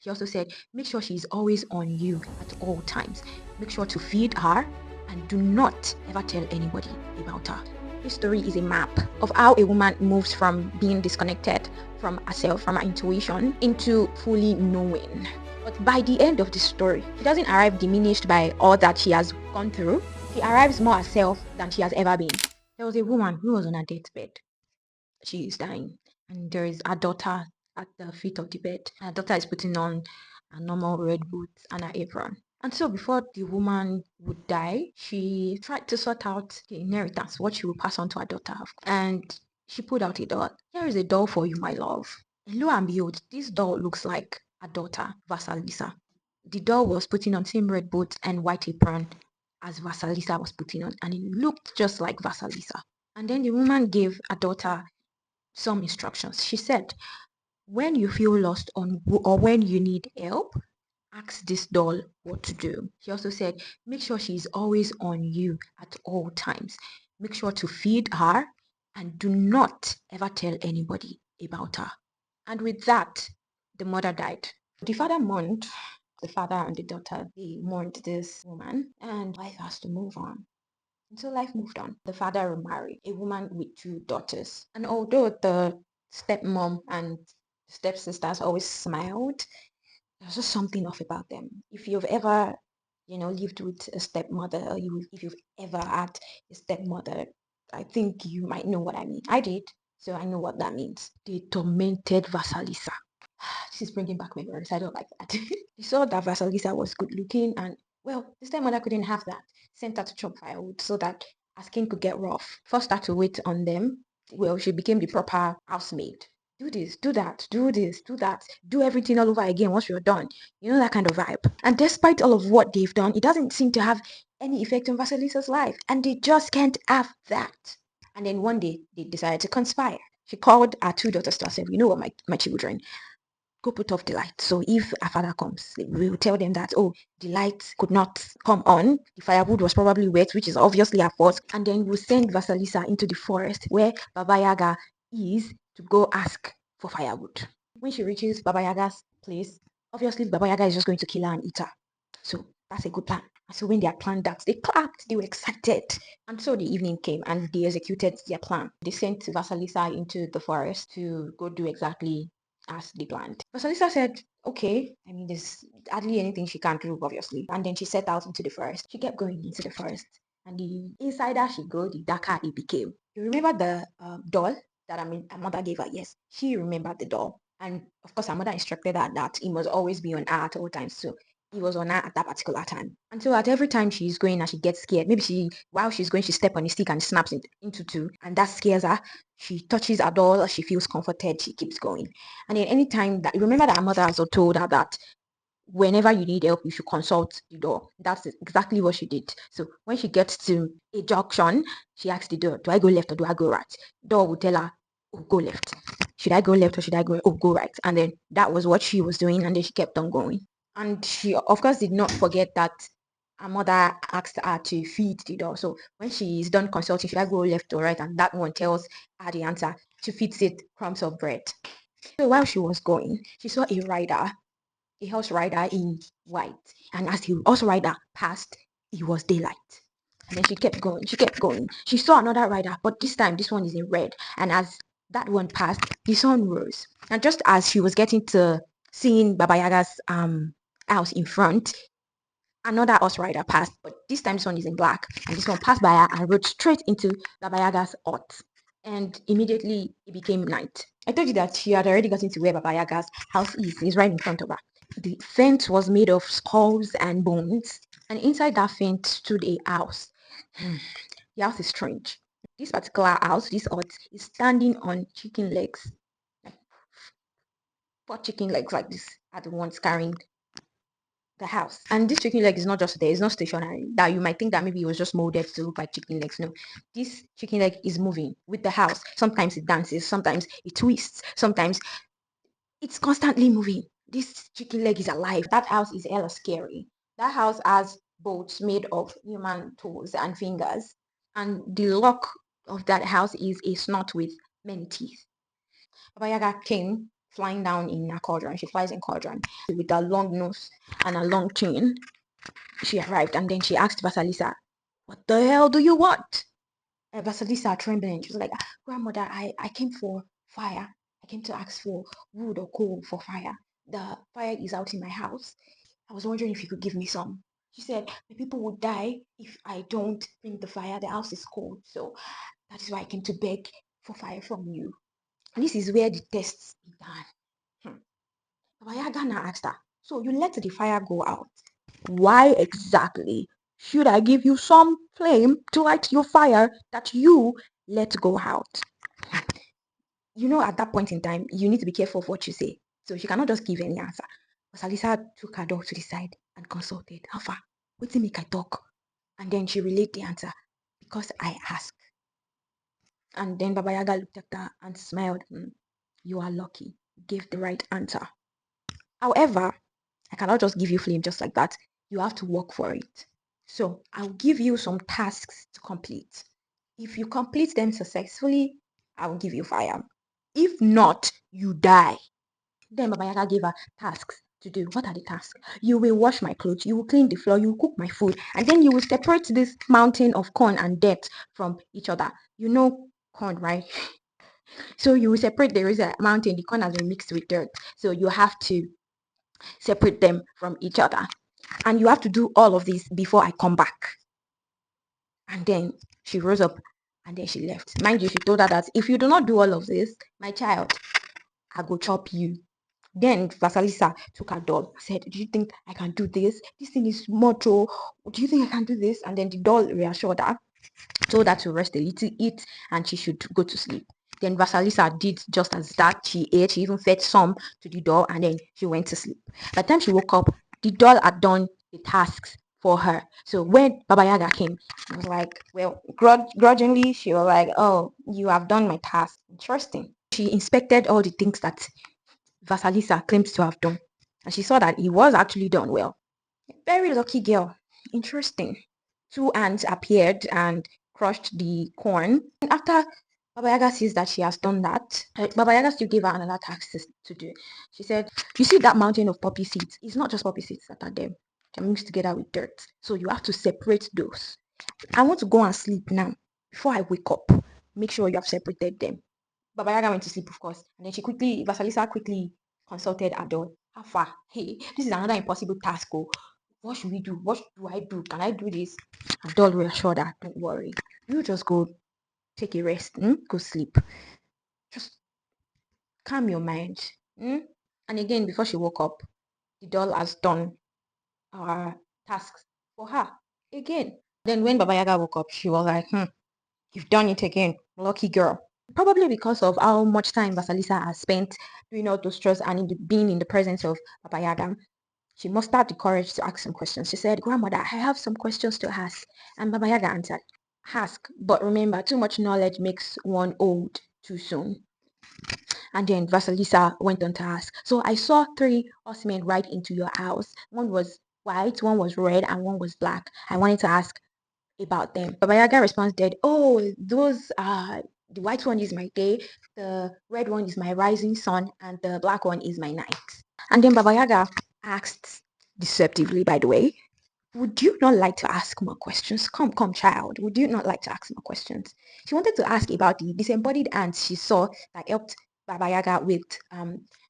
She also said, make sure she's always on you at all times. Make sure to feed her and do not ever tell anybody about her. This story is a map of how a woman moves from being disconnected from herself, from her intuition, into fully knowing. But by the end of the story, she doesn't arrive diminished by all that she has gone through. She arrives more herself than she has ever been. There was a woman who was on her deathbed. She is dying, and there is a daughter at the feet of the bed. Her daughter is putting on a normal red boots and an apron. And so before the woman would die, she tried to sort out the inheritance, what she will pass on to her daughter. And she pulled out a doll. Here is a doll for you, my love. And lo and behold, this doll looks like a daughter, Vasalisa. The doll was putting on same red boots and white apron as Vasalisa was putting on, and it looked just like Vasalisa. And then the woman gave her daughter some instructions. She said, when you feel lost or when you need help, ask this doll what to do. She also said, make sure she's always on you at all times. Make sure to feed her and do not ever tell anybody about her. And with that, the mother died. The father mourned. The father and the daughter, they mourned this woman, and life has to move on. And so life moved on. The father remarried a woman with two daughters. And although the stepmom and stepsisters always smiled, there's just something off about them. If you've ever, lived with a stepmother, or if you've ever had a stepmother, I think you might know what I mean. I did, so I know what that means. They tormented Vasalisa. This is bringing back memories. I don't like that. They saw that Vasalisa was good looking, and well, the stepmother couldn't have that. Sent her to chop firewood so that her skin could get rough. Forced her to wait on them. Well, she became the proper housemaid. Do this, do that, do this, do that, do everything all over again once you're done. You know, that kind of vibe. And despite all of what they've done, it doesn't seem to have any effect on Vasilisa's life. And they just can't have that. And then one day, they decided to conspire. She called her two daughters to herself, you know what, my children, go put off the light. So if a father comes, we will tell them that, oh, the light could not come on. The firewood was probably wet, which is obviously a fault. And then we'll send Vasalisa into the forest where Baba Yaga is to go ask for firewood. When she reaches Baba Yaga's place, obviously Baba Yaga is just going to kill her and eat her. So that's a good plan. And so when they had planned that, they clapped, they were excited. And so the evening came and they executed their plan. They sent Vasalisa into the forest to go do exactly as they planned. Vasalisa said, okay, I mean, there's hardly anything she can do, obviously. And then she set out into the forest. She kept going into the forest. And the insider she go, the darker it became. You remember the doll that her mother gave her? Yes, she remembered the doll. And of course, her mother instructed her that it must always be on her at all times. So he was on her at that particular time. And so at every time she's going and she gets scared, maybe while she's going, she steps on a stick and snaps it into two, and that scares her. She touches her doll, she feels comforted, she keeps going. And then anytime that, remember that her mother also told her that whenever you need help, you should consult the door. That's exactly what she did. So when she gets to a junction, she asks the door, do I go left or do I go right? The door will tell her, oh, go left. Should I go left or should I go right? And then that was what she was doing. And then she kept on going. And she, of course, did not forget that her mother asked her to feed the dog. So when she's done consulting, should I go left or right? And that one tells her the answer. She feeds it crumbs of bread. So while she was going, she saw a horse rider in white. And as the horse rider passed, it was daylight. And then she kept going, she kept going. She saw another rider, but this time this one is in red. And as that one passed, the sun rose. And just as she was getting to seeing Baba Yaga's house in front, another horse rider passed, but this time this one is in black. And this one passed by her and rode straight into Baba Yaga's hut. And immediately it became night. I told you that she had already gotten to where Baba Yaga's house is. It's right in front of her. The fence was made of skulls and bones, and inside that fence stood a house. The house is strange. This particular house, this hut, is standing on chicken legs. Like 4 chicken legs like this are the ones carrying the house. And this chicken leg is not just there, it's not stationary. That you might think that maybe it was just molded to look like chicken legs. No, this chicken leg is moving with the house. Sometimes it dances, sometimes it twists, sometimes it's constantly moving. This chicken leg is alive. That house is hella scary. That house has bolts made of human toes and fingers. And the lock of that house is a snot with many teeth. Baba Yaga came flying down in a cauldron. She flies in cauldron with a long nose and a long chin. She arrived and then she asked Vasalisa, "What the hell do you want?" Vasalisa trembling. She was like, "Grandmother, I came for fire. I came to ask for wood or coal for fire. The fire is out in my house. I was wondering if you could give me some." She said, "The people would die if I don't bring the fire. The house is cold. So that is why I came to beg for fire from you." And this is where the tests began. Baba Yaga now asked her, "So you let the fire go out. Why exactly should I give you some flame to light your fire that you let go out?" At that point in time, you need to be careful of what you say. So she cannot just give any answer. But Salisa took her dog to the side and consulted. "How far? Wait till make I talk." And then she relayed the answer. "Because I asked." And then Baba Yaga looked at her and smiled. "You are lucky. You gave the right answer. However, I cannot just give you flame just like that. You have to work for it. So I'll give you some tasks to complete. If you complete them successfully, I will give you fire. If not, you die." Then Baba Yaga gave her tasks to do. What are the tasks? "You will wash my clothes, you will clean the floor, you will cook my food, and then you will separate this mountain of corn and dirt from each other." You know corn, right? So you will separate, there is a mountain, the corn has been mixed with dirt. So you have to separate them from each other. And you have to do all of this before I come back. And then she rose up and then she left. Mind you, she told her that if you do not do all of this, my child, I go chop you. Then Vasalisa took her doll, said, "Do you think I can do this? This thing is mocho. Do you think I can do this?" And then the doll reassured her, told her to rest a little, eat, and she should go to sleep. Then Vasalisa did just as that. She ate, she even fed some to the doll, and then she went to sleep. By the time she woke up, the doll had done the tasks for her. So when Baba Yaga came, I was like, well, grudgingly, she was like, "Oh, you have done my task. Interesting." She inspected all the things that Vasalisa claims to have done, and she saw that he was actually done well. Very lucky girl. Interesting. Two ants appeared and crushed the corn. And after Baba Yaga sees that she has done that, Baba Yaga still gave her another task to do. She said, "You see that mountain of poppy seeds? It's not just poppy seeds that are there. They're mixed together with dirt. So you have to separate those. I want to go and sleep now. Before I wake up, make sure you have separated them." Baba Yaga went to sleep, of course. And then Vasalisa quickly consulted Adol. "How far? Hey, this is another impossible task. Oh, what should we do? What do I do? Can I do this?" Adol reassured her, "Don't worry. You just go take a rest. Go sleep. Just calm your mind." And again, before she woke up, the doll has done her tasks for her again. Then when Baba Yaga woke up, she was like, "You've done it again. Lucky girl." Probably because of how much time Vasalisa has spent doing all those chores and being in the presence of Baba Yaga, she mustered the courage to ask some questions. She said, "Grandmother, I have some questions to ask." And Baba Yaga answered, "Ask, but remember, too much knowledge makes one old too soon." And then Vasalisa went on to ask, "So I saw three horsemen ride into your house. One was white, one was red, and one was black. I wanted to ask about them." Baba Yaga responded, "Oh, those are the white one is my day, the red one is my rising sun, and the black one is my night." And then Baba Yaga asked, deceptively, by the way, "Would you not like to ask more questions? Come, child. Would you not like to ask more questions?" She wanted to ask about the disembodied ants she saw that helped Baba Yaga with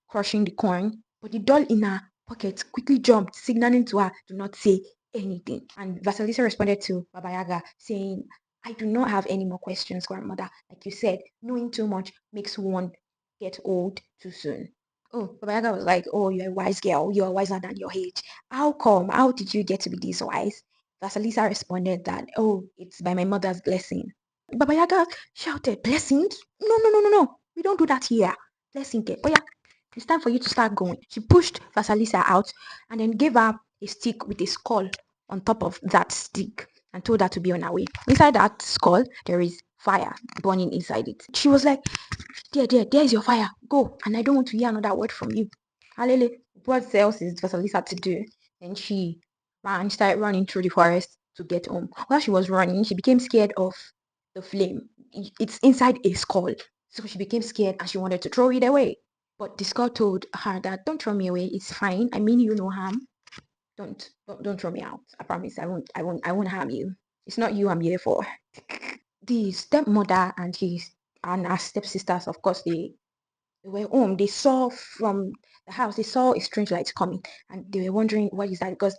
crushing the corn, but the doll in her pocket quickly jumped, signaling to her, "Do not say anything." And Vasalisa responded to Baba Yaga, saying, "I do not have any more questions, grandmother. Like you said, knowing too much makes one get old too soon." Oh, Baba Yaga was like, "Oh, you're a wise girl. You're wiser than your age. How come? How did you get to be this wise?" Vasalisa responded that, "Oh, it's by my mother's blessing." Baba Yaga shouted, "Blessings? No, no, no, no, no. We don't do that here. Blessing. Oh yeah, it's time for you to start going." She pushed Vasalisa out and then gave her a stick with a skull on top of that stick and told her to be on her way. Inside that skull, there is fire burning inside it. She was like, there is your fire. Go. And I don't want to hear another word from you." Alele, what else is Vasalisa to do? Then she started running through the forest to get home. While she was running, she became scared of the flame. It's inside a skull. So she became scared and she wanted to throw it away. But the skull told her that don't throw me away. It's fine. I mean you no harm. Don't throw me out. I promise I won't harm you. It's not you I'm here for. The stepmother and her stepsisters, of course, they were home. They saw from the house, they saw a strange light coming, and they were wondering what is that, because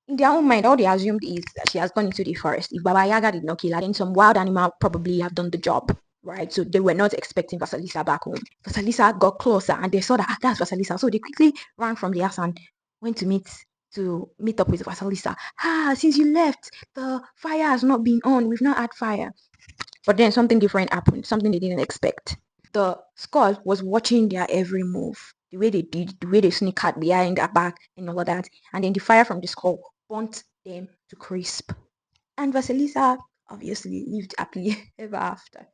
in their own mind, all they assumed is that she has gone into the forest. If Baba Yaga did not kill her, then some wild animal probably have done the job, right? So they were not expecting Vasalisa back home. Vasalisa got closer and they saw that that's Vasalisa. So they quickly ran from the house and went to meet up with Vasalisa. Since you left, the fire has not been on. We've not had fire. But then something different happened, something they didn't expect. The skull was watching their every move, the way they did, the way they sneak out behind their back and all of that. And then the fire from the skull burnt them to crisp. And Vasilisa obviously lived happily ever after.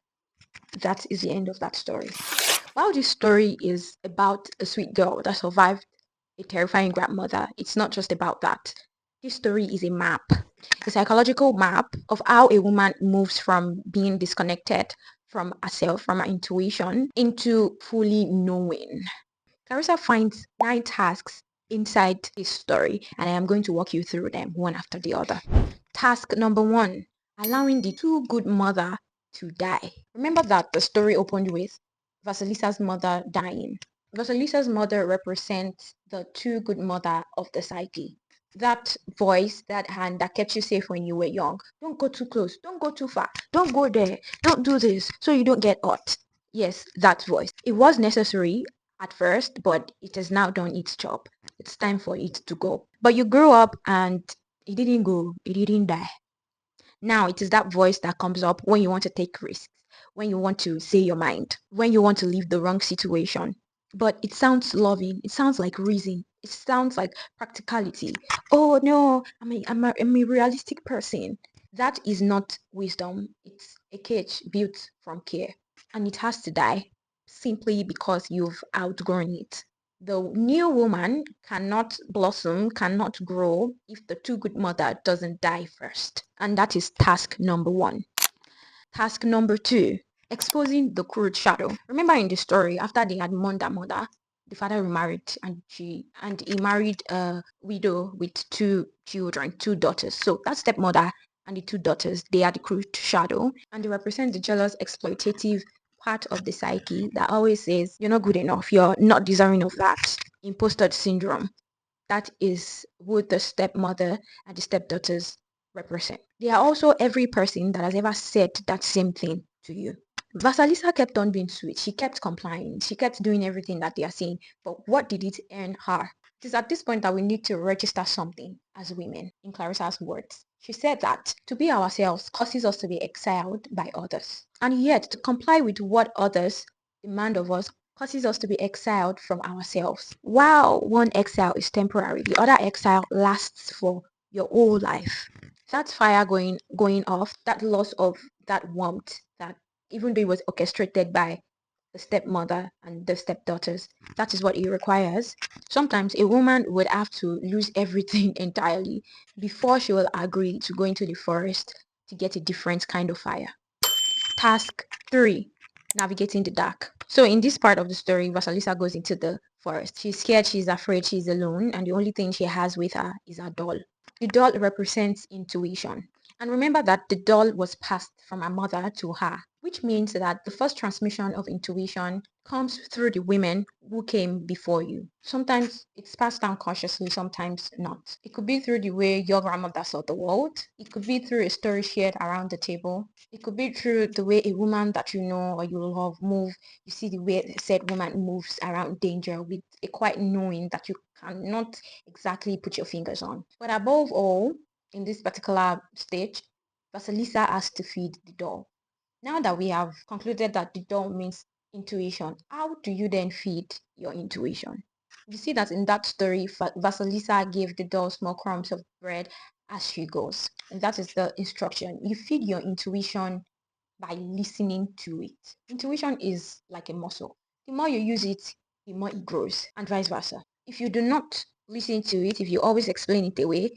That is the end of that story. While this story is about a sweet girl that survived a terrifying grandmother, it's not just about that. This story is a psychological map of how a woman moves from being disconnected from herself, from her intuition, into fully knowing. Clarissa finds 9 tasks inside this story, and I am going to walk you through them one after the other. Task number 1, allowing the too good mother to die. Remember that the story opened with Vasilisa's mother dying. Vasilisa's mother represents the too good mother of the psyche. That voice, that hand that kept you safe when you were young. Don't go too close. Don't go too far. Don't go there. Don't do this so you don't get hurt. Yes, that voice. It was necessary at first, but it has now done its job. It's time for it to go. But you grew up and it didn't go. It didn't die. Now it is that voice that comes up when you want to take risks, when you want to say your mind, when you want to leave the wrong situation. But it sounds loving. It sounds like reason. It sounds like practicality. Oh no, I'm a realistic person. That is not wisdom. It's a cage built from care. And it has to die simply because you've outgrown it. The new woman cannot blossom, cannot grow if the too good mother doesn't die first. And that is task number 1. Task number 2, exposing the crude shadow. Remember in the story, after they had mourned their mother, the father remarried and he married a widow with 2 children, 2 daughters. So that stepmother and the 2 daughters, they are the crude shadow, and they represent the jealous, exploitative part of the psyche that always says you're not good enough, you're not deserving of that. Imposter syndrome. That is what the stepmother and the stepdaughters represent. They are also every person that has ever said that same thing to you. Vasalisa kept on being sweet. She kept complying. She kept doing everything that they are saying. But what did it earn her? It is at this point that we need to register something as women, in Clarissa's words. She said that to be ourselves causes us to be exiled by others. And yet, to comply with what others demand of us causes us to be exiled from ourselves. While one exile is temporary, the other exile lasts for your whole life. That fire going off, that loss of that warmth, that even though it was orchestrated by the stepmother and the stepdaughters, that is what it requires. Sometimes a woman would have to lose everything entirely before she will agree to go into the forest to get a different kind of fire. Task 3, navigating the dark. So in this part of the story, Vasalisa goes into the forest. She's scared, she's afraid, she's alone, and the only thing she has with her is a doll. The doll represents intuition. And remember that the doll was passed from her mother to her, which means that the first transmission of intuition comes through the women who came before you. Sometimes it's passed down consciously, sometimes not. It could be through the way your grandmother saw the world. It could be through a story shared around the table. It could be through the way a woman that you know or you love move. You see the way said woman moves around danger with a quiet knowing that you cannot exactly put your fingers on. But above all, in this particular stage, Vasalisa has to feed the doll. Now that we have concluded that the doll means intuition, how do you then feed your intuition? You see that in that story, Vasalisa gave the doll small crumbs of bread as she goes. And that is the instruction. You feed your intuition by listening to it. Intuition is like a muscle. The more you use it, the more it grows, and vice versa. If you do not listen to it, if you always explain it away,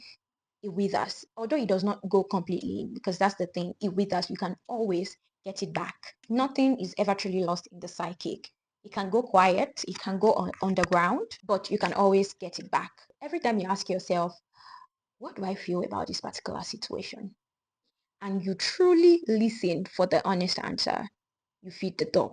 it withers. Although it does not go completely, because that's the thing, it withers. You can always get it back. Nothing is ever truly lost in the psychic. It can go quiet, it can go underground, but you can always get it back. Every time you ask yourself, what do I feel about this particular situation? And you truly listen for the honest answer, you feed the dog.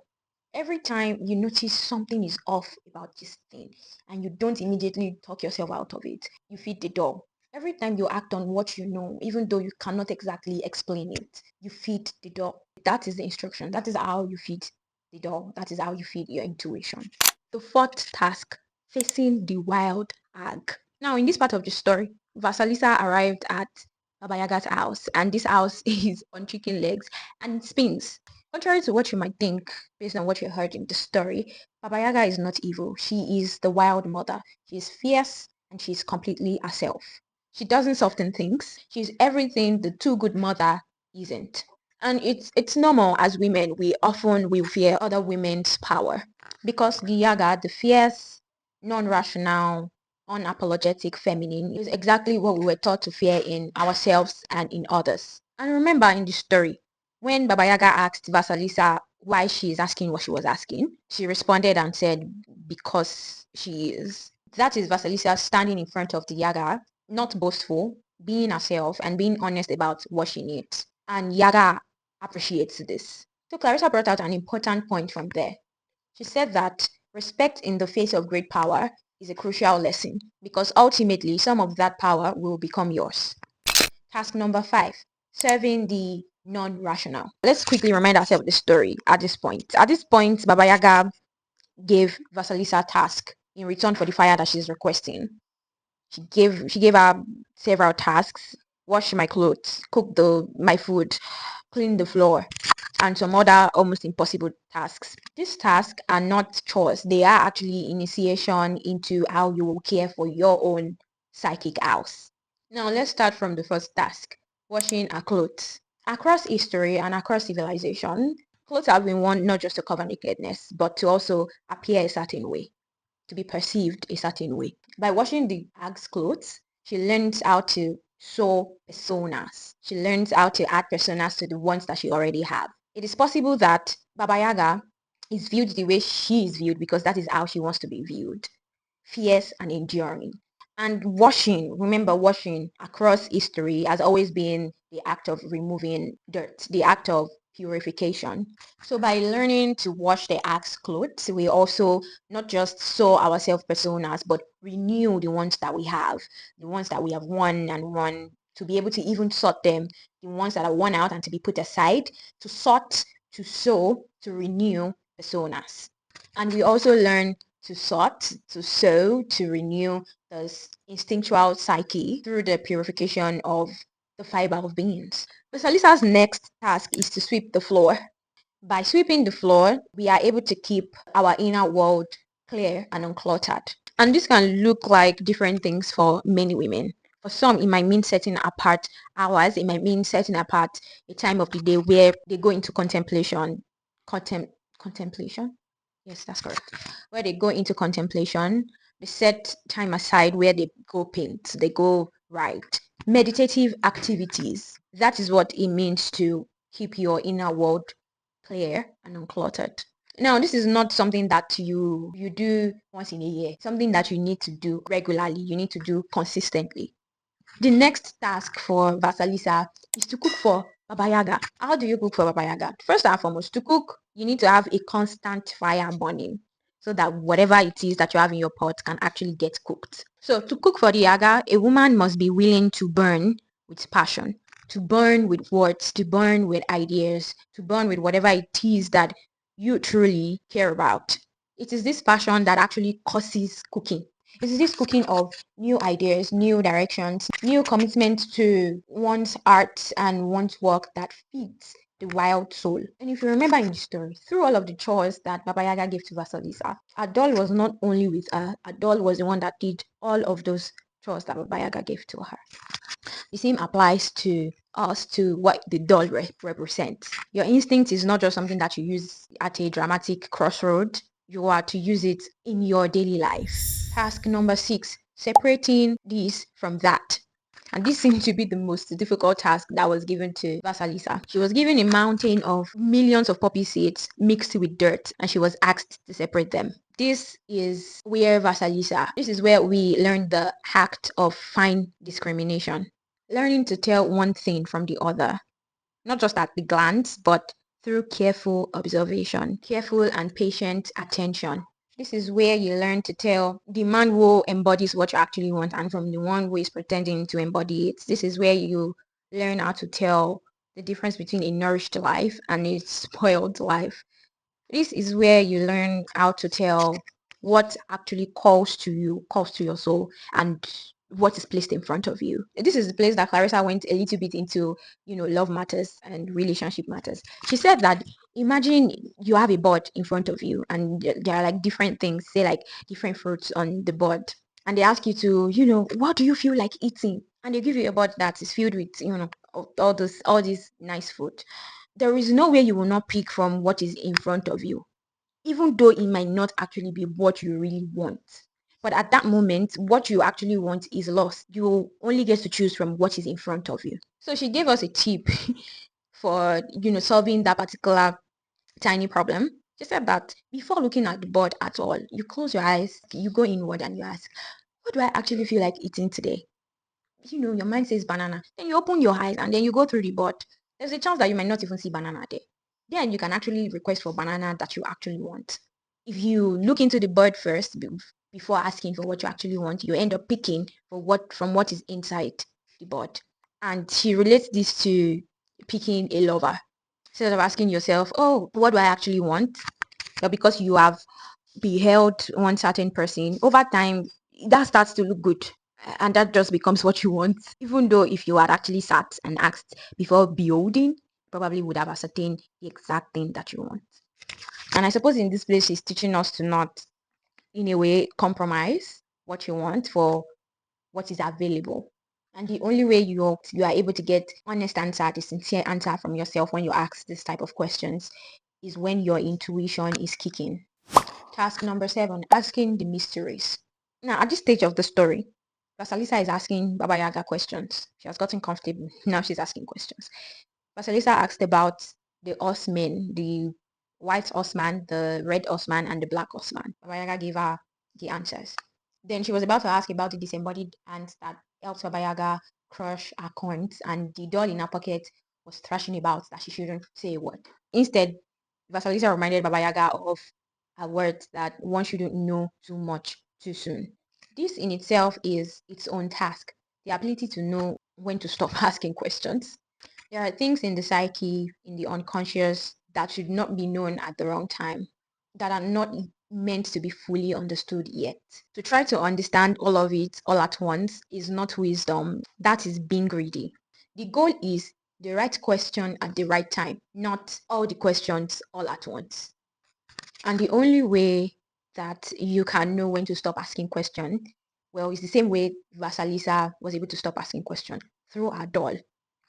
Every time you notice something is off about this thing and you don't immediately talk yourself out of it, you feed the dog. Every time you act on what you know, even though you cannot exactly explain it, you feed the dog. That is the instruction. That is how you feed the dog. That is how you feed your intuition. The fourth task, facing the wild hag. Now, in this part of the story, Vasalisa arrived at Baba Yaga's house, and this house is on chicken legs and it spins. Contrary to what you might think, based on what you heard in the story, Baba Yaga is not evil. She is the wild mother. She is fierce and she is completely herself. She doesn't soften things. She's everything the too good mother isn't. And it's normal as women, we often will fear other women's power. Because the Yaga, the fierce, non-rational, unapologetic feminine, is exactly what we were taught to fear in ourselves and in others. And remember in the story, when Baba Yaga asked Vasalisa why she is asking what she was asking, she responded and said, because she is. That is Vasalisa standing in front of the Yaga, not boastful, being herself and being honest about what she needs. And Yaga appreciates this. So Clarissa brought out an important point from there. She said that respect in the face of great power is a crucial lesson because ultimately some of that power will become yours. Task number 5, serving the non-rational. Let's quickly remind ourselves of the story at this point. At this point, Baba Yaga gave Vasalisa a task in return for the fire that she's requesting. She gave her several tasks: wash my clothes, cook my food, clean the floor, and some other almost impossible tasks. These tasks are not chores. They are actually initiation into how you will care for your own psychic house. Now let's start from the first task, washing our clothes. Across history and across civilization, clothes have been worn not just to cover nakedness, but to also appear a certain way, to be perceived a certain way. By washing the hag's clothes, she learns how to sew personas. She learns how to add personas to the ones that she already have. It is possible that Baba Yaga is viewed the way she is viewed because that is how she wants to be viewed, fierce and enduring. And washing, remember, washing across history has always been the act of removing dirt, the act of purification. So by learning to wash the axe clothes, we also not just sew ourselves personas, but renew the ones that we have, the ones that we have worn and worn, to be able to even sort them, the ones that are worn out and to be put aside, to sort, to sew, to renew personas. And we also learn to sort, to sew, to renew the instinctual psyche through the purification of the fiber of beings. But Salisa's next task is to sweep the floor. By sweeping the floor, we are able to keep our inner world clear and uncluttered. And this can look like different things for many women. For some, it might mean setting apart hours. It might mean setting apart a time of the day where they go into contemplation. Contemplation? Yes, that's correct. Where they go into contemplation, they set time aside where they go paint, they go write. Meditative activities. That is what it means to keep your inner world clear and uncluttered. Now, this is not something that you do once in a year, something that you need to do regularly, you need to do consistently. The next task for Vasalisa is to cook for Baba Yaga. How do you cook for Baba Yaga? First and foremost, to cook, you need to have a constant fire burning so that whatever it is that you have in your pot can actually get cooked. So to cook for the Yaga, a woman must be willing to burn with passion, to burn with words, to burn with ideas, to burn with whatever it is that you truly care about. It is this passion that actually causes cooking. It is this cooking of new ideas, new directions, new commitment to one's art and one's work that feeds the wild soul. And if you remember in the story, through all of the chores that Baba Yaga gave to Vasalisa, Adol was not only with her, Adol was the one that did all of those chores that Baba Yaga gave to her. The same applies to us, to what the doll represents. Your instinct is not just something that you use at a dramatic crossroad. You are to use it in your daily life. Task number 6, separating this from that. And this seemed to be the most difficult task that was given to Vasalisa. She was given a mountain of millions of poppy seeds mixed with dirt, and she was asked to separate them. This is where we learn the act of fine discrimination. Learning to tell one thing from the other, not just at the glance, but through careful observation, careful and patient attention. This is where you learn to tell the man who embodies what you actually want and from the one who is pretending to embody it. This is where you learn how to tell the difference between a nourished life and a spoiled life. This is where you learn how to tell what actually calls to you, calls to your soul, and what is placed in front of you. This is the place that Clarissa went a little bit into, love matters and relationship matters. She said that imagine you have a board in front of you and there are like different things, say like different fruits on the board. And they ask you to, what do you feel like eating? And they give you a board that is filled with, all this nice food. There is no way you will not pick from what is in front of you, even though it might not actually be what you really want. But at that moment, what you actually want is lost. You only get to choose from what is in front of you. So she gave us a tip for, solving that particular tiny problem. She said that before looking at the board at all, you close your eyes, you go inward and you ask, what do I actually feel like eating today? Your mind says banana. Then you open your eyes and then you go through the board. There's a chance that you might not even see banana there. Then you can actually request for banana that you actually want. If you look into the board first before asking for what you actually want, you end up picking from what is inside the board. And she relates this to picking a lover. Instead of asking yourself, oh, what do I actually want? But because you have beheld one certain person, over time, that starts to look good. And that just becomes what you want. Even though if you had actually sat and asked before beholding, probably would have ascertained the exact thing that you want. And I suppose in this place, she's teaching us to not, in a way, compromise what you want for what is available. And the only way you are able to get honest answer, the sincere answer from yourself when you ask this type of questions is when your intuition is kicking. Task number 7, asking the mysteries. Now, at this stage of the story, Vasalisa is asking Baba Yaga questions. She has gotten comfortable. Now she's asking questions. Vasalisa asked about the horsemen, the white horseman, the red horseman, and the black horseman. Baba Yaga gave her the answers. Then she was about to ask about the disembodied ants that helped Baba Yaga crush her corns, and the doll in her pocket was thrashing about that she shouldn't say a word. Instead, Vasalisa reminded Baba Yaga of a word that one shouldn't know too much too soon. This in itself is its own task, the ability to know when to stop asking questions. There are things in the psyche, in the unconscious, that should not be known at the wrong time, that are not meant to be fully understood yet. To try to understand all of it all at once is not wisdom, that is being greedy. The goal is the right question at the right time, not all the questions all at once. And the only way that you can know when to stop asking questions, well, it's the same way Vasalisa was able to stop asking questions, through her doll,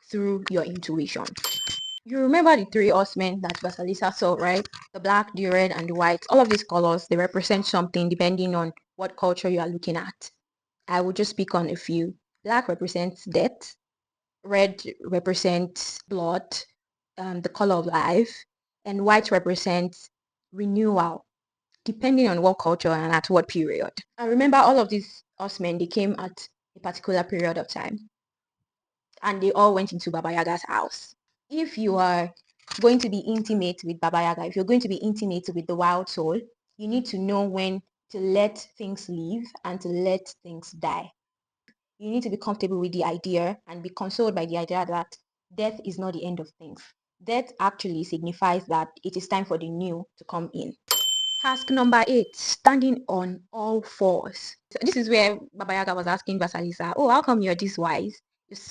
through your intuition. You remember the 3 horsemen that Vasalisa saw, right? The black, the red, and the white. All of these colors, they represent something depending on what culture you are looking at. I will just speak on a few. Black represents death. Red represents blood, the color of life. And white represents renewal, depending on what culture and at what period. I remember all of these horsemen, they came at a particular period of time. And they all went into Baba Yaga's house. If you are going to be intimate with Baba Yaga, if you're going to be intimate with the wild soul, you need to know when to let things live and to let things die. You need to be comfortable with the idea and be consoled by the idea that death is not the end of things. Death actually signifies that it is time for the new to come in. Task number 8, standing on all fours. So this is where Baba Yaga was asking Vasalisa, oh, how come you're this wise?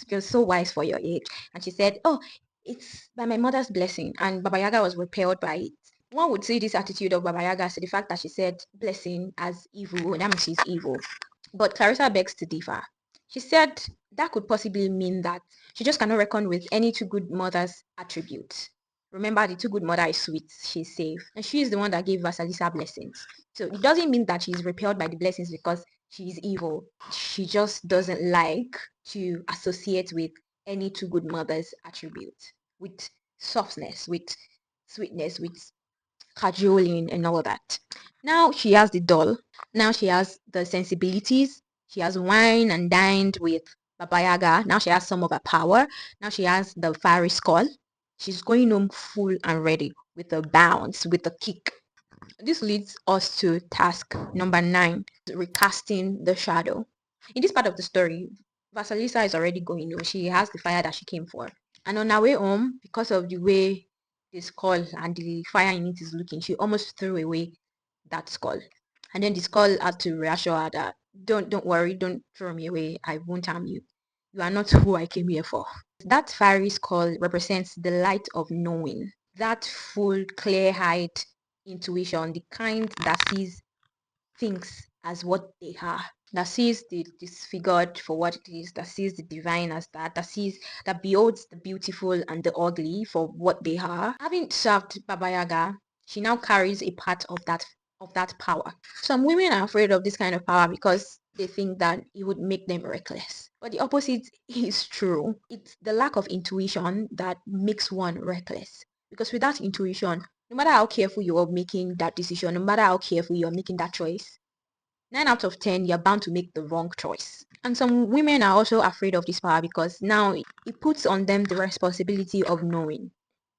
You're so wise for your age. And she said, oh, it's by my mother's blessing. And Baba Yaga was repelled by it. One would see this attitude of Baba Yaga to the fact that she said blessing as evil, that means she's evil. But Clarissa begs to differ. She said that could possibly mean that she just cannot reckon with any two good mothers' attributes. Remember, the two good mother is sweet, she's safe, and she is the one that gave Vasalisa blessings. So it doesn't mean that she's repelled by the blessings because she's evil. She just doesn't like to associate with any two good mothers attribute, with softness, with sweetness, with cajoling and all that. Now she has the doll. Now she has the sensibilities. She has wine and dined with Baba Yaga. Now she has some of her power. Now she has the fiery skull. She's going home full and ready with a bounce, with a kick. This leads us to task number 9, recasting the shadow. In this part of the story, Vasalisa is already going home. She has the fire that she came for. And on her way home, because of the way the skull and the fire in it is looking, she almost threw away that skull. And then the skull had to reassure her that don't worry, don't throw me away. I won't harm you. You are not who I came here for. That fiery skull represents the light of knowing, that full, clear-eyed intuition, the kind that sees things as what they are, that sees the disfigured for what it is, that sees the divine as that sees, that beholds the beautiful and the ugly for what they are. Having served Baba Yaga, she now carries a part of that power. Some women are afraid of this kind of power because they think that it would make them reckless. But the opposite is true. It's the lack of intuition that makes one reckless. Because without intuition, no matter how careful you are making that decision, no matter how careful you're making that choice, 9 out of 10, you're bound to make the wrong choice. And some women are also afraid of this power because now it puts on them the responsibility of knowing.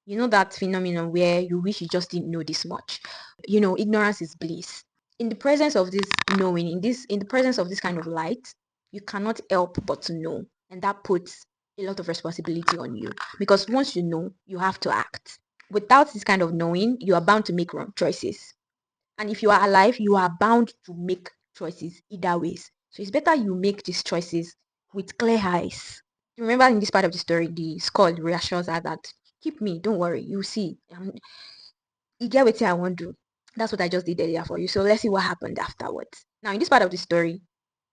You know that phenomenon where you wish you just didn't know this much. Ignorance is bliss. In the presence of this knowing, in the presence of this kind of light, you cannot help but to know. And that puts a lot of responsibility on you. Because once you know, you have to act. Without this kind of knowing, you are bound to make wrong choices. And if you are alive, you are bound to make choices either ways. So it's better you make these choices with clear eyes. Remember, in this part of the story, the skull reassures her that keep me, don't worry, you see. You get what I want to do. That's what I just did earlier for you. So let's see what happened afterwards. Now, in this part of the story,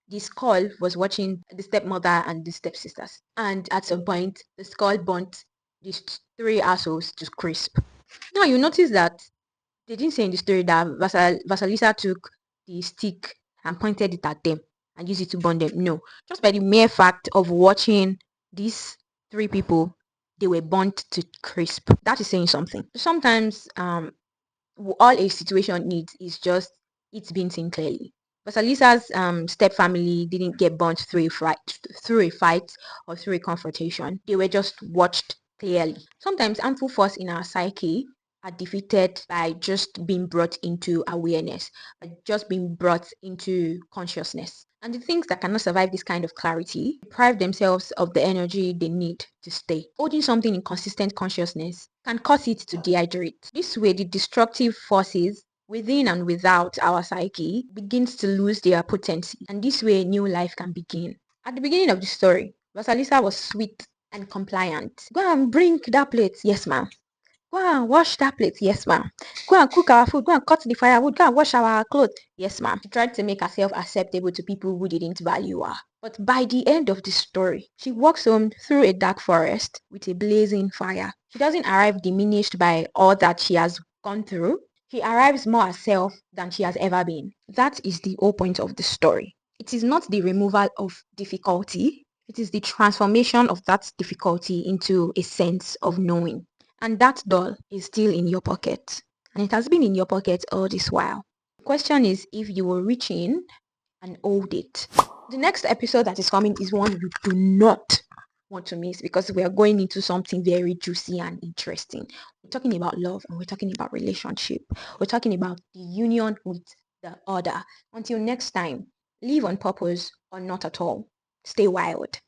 the skull was watching the stepmother and the stepsisters. And at some point, the skull burnt these 3 assholes to crisp. Now, you notice that they didn't say in the story that Vasalisa took the stick and pointed it at them and used it to burn them. No, just by the mere fact of watching these 3 people, they were burnt to crisp. That is saying something. Sometimes, all a situation needs is just it's being seen clearly. Vasalisa's step family didn't get burnt through a fight or through a confrontation. They were just watched clearly. Sometimes harmful force in our psyche are defeated by just being brought into awareness, by just being brought into consciousness. And the things that cannot survive this kind of clarity deprive themselves of the energy they need to stay. Holding something in consistent consciousness can cause it to dehydrate. This way, the destructive forces within and without our psyche begins to lose their potency. And this way, new life can begin. At the beginning of the story, Vasalisa was sweet and compliant. Go and bring that plate. Yes, ma'am. Go and wash that plate. Yes, ma'am. Go and cook our food. Go and cut the firewood. Go and wash our clothes. Yes, ma'am. She tried to make herself acceptable to people who didn't value her. But by the end of the story, she walks home through a dark forest with a blazing fire. She doesn't arrive diminished by all that she has gone through. She arrives more herself than she has ever been. That is the whole point of the story. It is not the removal of difficulty. It is the transformation of that difficulty into a sense of knowing. And that doll is still in your pocket. And it has been in your pocket all this while. The question is if you will reach in and hold it. The next episode that is coming is one you do not want to miss because we are going into something very juicy and interesting. We're talking about love and we're talking about relationship. We're talking about the union with the other. Until next time, live on purpose or not at all. Stay wild.